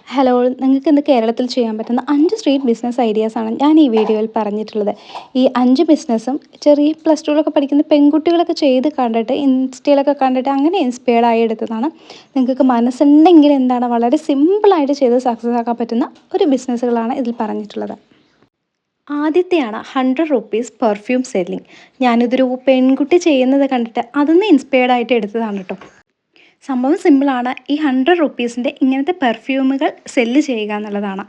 Hello, നിങ്ങൾക്ക് ഇന്ന് കേരളത്തിൽ ചെയ്യാൻ പറ്റുന്ന 5 സ്ട്രീറ്റ് ബിസിനസ് ഐഡിയാസാണ് ഞാൻ ഈ വീഡിയോയിൽ പറഞ്ഞിട്ടുള്ളത്. ഈ 5 ബിസിനസ്സും ചെറിയ പ്ലസ് ടുവിലൊക്കെ പഠിക്കുന്ന പെൺകുട്ടികളൊക്കെ ചെയ്ത് കണ്ടിട്ട് ഇൻസ്റ്റയിലൊക്കെ കണ്ടിട്ട് അങ്ങനെ ഇൻസ്പയർഡ് ആയി എടുത്തതാണ്. നിങ്ങൾക്ക് മനസ്സുണ്ടെങ്കിൽ എന്താണ് വളരെ സിമ്പിളായിട്ട് ചെയ്ത് സക്സസ് ആക്കാൻ പറ്റുന്ന ഒരു ബിസിനസ്സുകളാണ് ഇതിൽ പറഞ്ഞിട്ടുള്ളത്. ആദ്യത്തെയാണ് 100 റുപ്പീസ് പെർഫ്യൂം സെല്ലിംഗ്. ഞാനിതൊരു പെൺകുട്ടി ചെയ്യുന്നത് കണ്ടിട്ട് അതിന്ന് ഇൻസ്പയർഡ് ആയിട്ട് എടുത്തതാണ് കേട്ടോ. സംഭവം സിമ്പിളാണ്. ഈ 100 റുപ്പീസിൻ്റെ ഇങ്ങനത്തെ പെർഫ്യൂമുകൾ സെല്ല് ചെയ്യുക എന്നുള്ളതാണ്.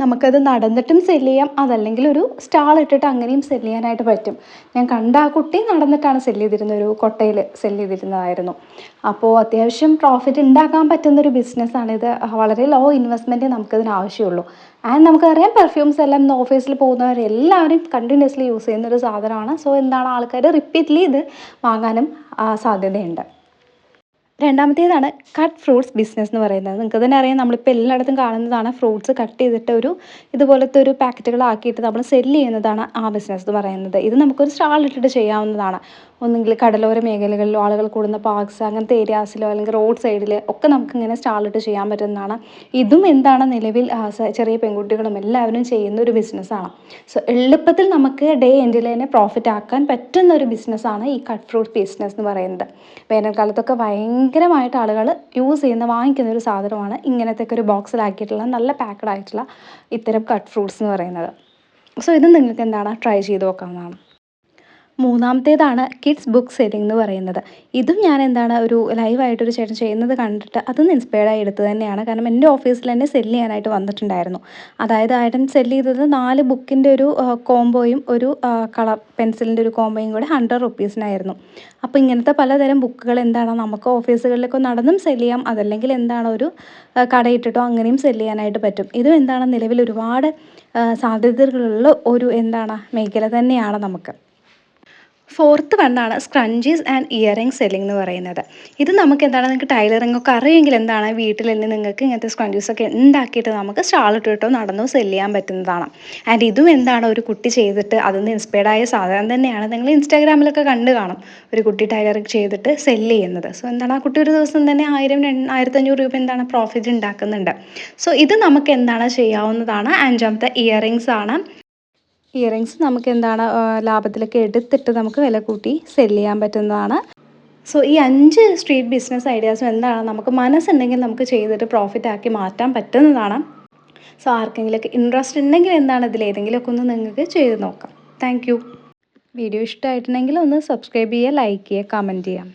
നമുക്കത് നടന്നിട്ടും സെല്ല് ചെയ്യാം, അതല്ലെങ്കിൽ ഒരു സ്റ്റാൾ ഇട്ടിട്ട് അങ്ങനെയും സെല്ല് ചെയ്യാനായിട്ട് പറ്റും. ഞാൻ കണ്ട ആ കുട്ടി നടന്നിട്ടാണ് സെല്ല് ചെയ്തിരുന്നത്, ഒരു കൊട്ടയിൽ സെല്ല് ചെയ്തിരുന്നതായിരുന്നു. അപ്പോൾ അത്യാവശ്യം പ്രോഫിറ്റ് ഉണ്ടാക്കാൻ പറ്റുന്നൊരു ബിസിനസ്സാണിത്. വളരെ ലോ ഇൻവെസ്റ്റ്മെൻറ്റേ നമുക്കതിന് ആവശ്യമുള്ളൂ. ആൻഡ് നമുക്കറിയാം, പെർഫ്യൂംസ് എല്ലാം ഇന്ന് ഓഫീസിൽ പോകുന്നവരെല്ലാവരും കണ്ടിന്യൂസ്ലി യൂസ് ചെയ്യുന്നൊരു സാധനമാണ്. സോ എന്താണ്, ആൾക്കാർ റിപ്പീറ്റ്ലി ഇത് വാങ്ങാനും സാധ്യതയുണ്ട്. രണ്ടാമത്തേതാണ് കട്ട് ഫ്രൂട്ട്സ് ബിസിനസ് എന്ന് പറയുന്നത്. നിങ്ങൾക്ക് തന്നെ അറിയാം, നമ്മളിപ്പോൾ എല്ലായിടത്തും കാണുന്നതാണ്. ഫ്രൂട്ട്സ് കട്ട് ചെയ്തിട്ട് ഇതുപോലത്തെ ഒരു പാക്കറ്റുകളാക്കിയിട്ട് നമ്മൾ സെല്ല് ചെയ്യുന്നതാണ് ആ ബിസിനസ് എന്ന് പറയുന്നത്. ഇത് നമുക്കൊരു സ്റ്റാൾ ഇട്ടിട്ട് ചെയ്യാവുന്നതാണ്. ഒന്നുകിൽ കടലോര മേഖലകളിലോ ആളുകൾ കൂടുന്ന പാർക്സ് അങ്ങനത്തെ ഏരിയാസിലോ അല്ലെങ്കിൽ റോഡ് സൈഡിൽ ഒക്കെ നമുക്കിങ്ങനെ സ്റ്റാളിട്ട് ചെയ്യാൻ പറ്റുന്നതാണ്. ഇതും എന്താണ്, നിലവിൽ ചെറിയ പെൺകുട്ടികളും എല്ലാവരും ചെയ്യുന്ന ഒരു ബിസിനസ്സാണ്. സോ എളുപ്പത്തിൽ നമുക്ക് ഡേ എൻഡിൽ തന്നെ പ്രോഫിറ്റ് ആക്കാൻ പറ്റുന്ന ഒരു ബിസിനസ്സാണ് ഈ കട്ട് ഫ്രൂട്ട് ബിസിനസ് എന്ന് പറയുന്നത്. വേനൽക്കാലത്തൊക്കെ ഭയങ്കരമായിട്ട് ആളുകൾ യൂസ് ചെയ്യുന്ന, വാങ്ങിക്കുന്ന ഒരു സാധനമാണ് ഇങ്ങനത്തെ ഒരു ബോക്സിലാക്കിയിട്ടുള്ള നല്ല പാക്കഡ് ആയിട്ടുള്ള ഇത്തരം കട്ട് ഫ്രൂട്ട്സ് എന്ന് പറയുന്നത്. സോ ഇത് നിങ്ങൾക്ക് എന്താണ്, ട്രൈ ചെയ്ത് നോക്കാവുന്നതാണ്. മൂന്നാമത്തേതാണ് കിഡ്സ് ബുക്ക് സെല്ലിംഗ് എന്ന് പറയുന്നത്. ഇതും ഞാൻ ഒരു ലൈവായിട്ടൊരു ചേട്ടൻ ചെയ്യുന്നത് കണ്ടിട്ട് അതൊന്ന് ഇൻസ്പയർഡായി എടുത്തത് തന്നെയാണ്. കാരണം എൻ്റെ ഓഫീസിൽ തന്നെ സെല്ല് ചെയ്യാനായിട്ട് വന്നിട്ടുണ്ടായിരുന്നു. അതായത് ഏട്ടൻ സെല്ല് ചെയ്തത് 4 ബുക്കിൻ്റെ ഒരു കോംബോയും ഒരു കളർ പെൻസിലിൻ്റെ ഒരു കോംബോയും കൂടെ 100 റുപ്പീസിനായിരുന്നു. അപ്പോൾ ഇങ്ങനത്തെ പലതരം ബുക്കുകൾ നമുക്ക് ഓഫീസുകളിലൊക്കെ നടന്നും സെല്ല് ചെയ്യാം, അതല്ലെങ്കിൽ ഒരു കടയിട്ടിട്ടോ അങ്ങനെയും സെല്ല് ചെയ്യാനായിട്ട് പറ്റും. ഇതും നിലവിൽ ഒരുപാട് സാധ്യതകളുള്ള ഒരു മേഖല തന്നെയാണ് നമുക്ക്. ഫോർത്ത് വണ്ണാണ് സ്ക്രഞ്ചീസ് ആൻഡ് ഇയറിംഗ് സെല്ലിംഗ് എന്ന് പറയുന്നത്. ഇത് നമുക്ക് നിങ്ങൾക്ക് ടൈലറിംഗ് ഒക്കെ അറിയുമെങ്കിൽ വീട്ടിൽ തന്നെ നിങ്ങൾക്ക് ഇങ്ങനത്തെ സ്ക്രഞ്ചീസൊക്കെ ഉണ്ടാക്കിയിട്ട് നമുക്ക് സ്റ്റാളിട്ടിട്ടോ നടന്നോ സെല്ല് ചെയ്യാൻ പറ്റുന്നതാണ്. ആൻഡ് ഇതും ഒരു കുട്ടി ചെയ്തിട്ട് അതിൽ ഇൻസ്പയർഡ് ആയ സാധനം തന്നെയാണ്. നിങ്ങൾ ഇൻസ്റ്റാഗ്രാമിലൊക്കെ കണ്ടു കാണും, ഒരു കുട്ടി ടൈലറിംഗ് ചെയ്തിട്ട് സെല്ല് ചെയ്യുന്നത്. സോ ആ കുട്ടി ഒരു ദിവസം തന്നെ 1000-1500 രൂപ പ്രോഫിറ്റ് ഉണ്ടാക്കുന്നുണ്ട്. സോ ഇത് നമുക്ക് ചെയ്യാവുന്നതാണ്. അഞ്ചാമത്തെ ഇയറിങ്സ് ആണ്. ഇയറിങ്സ് നമുക്ക് ലാഭത്തിലൊക്കെ എടുത്തിട്ട് നമുക്ക് വില കൂട്ടി സെല്ല് ചെയ്യാൻ പറ്റുന്നതാണ്. സോ ഈ 5 സ്ട്രീറ്റ് ബിസിനസ് ഐഡിയാസും നമുക്ക് മനസ്സുണ്ടെങ്കിൽ നമുക്ക് ചെയ്തിട്ട് പ്രോഫിറ്റ് ആക്കി മാറ്റാൻ പറ്റുന്നതാണ്. സോ ആർക്കെങ്കിലുമൊക്കെ ഇൻട്രസ്റ്റ് ഉണ്ടെങ്കിൽ ഇതിലേതെങ്കിലുമൊക്കെ ഒന്ന് നിങ്ങൾക്ക് ചെയ്ത് നോക്കാം. Thank you. വീഡിയോ ഇഷ്ടമായിട്ടുണ്ടെങ്കിൽ ഒന്ന് സബ്സ്ക്രൈബ് ചെയ്യുക, ലൈക്ക് ചെയ്യുക, കമൻറ്റ് ചെയ്യാം.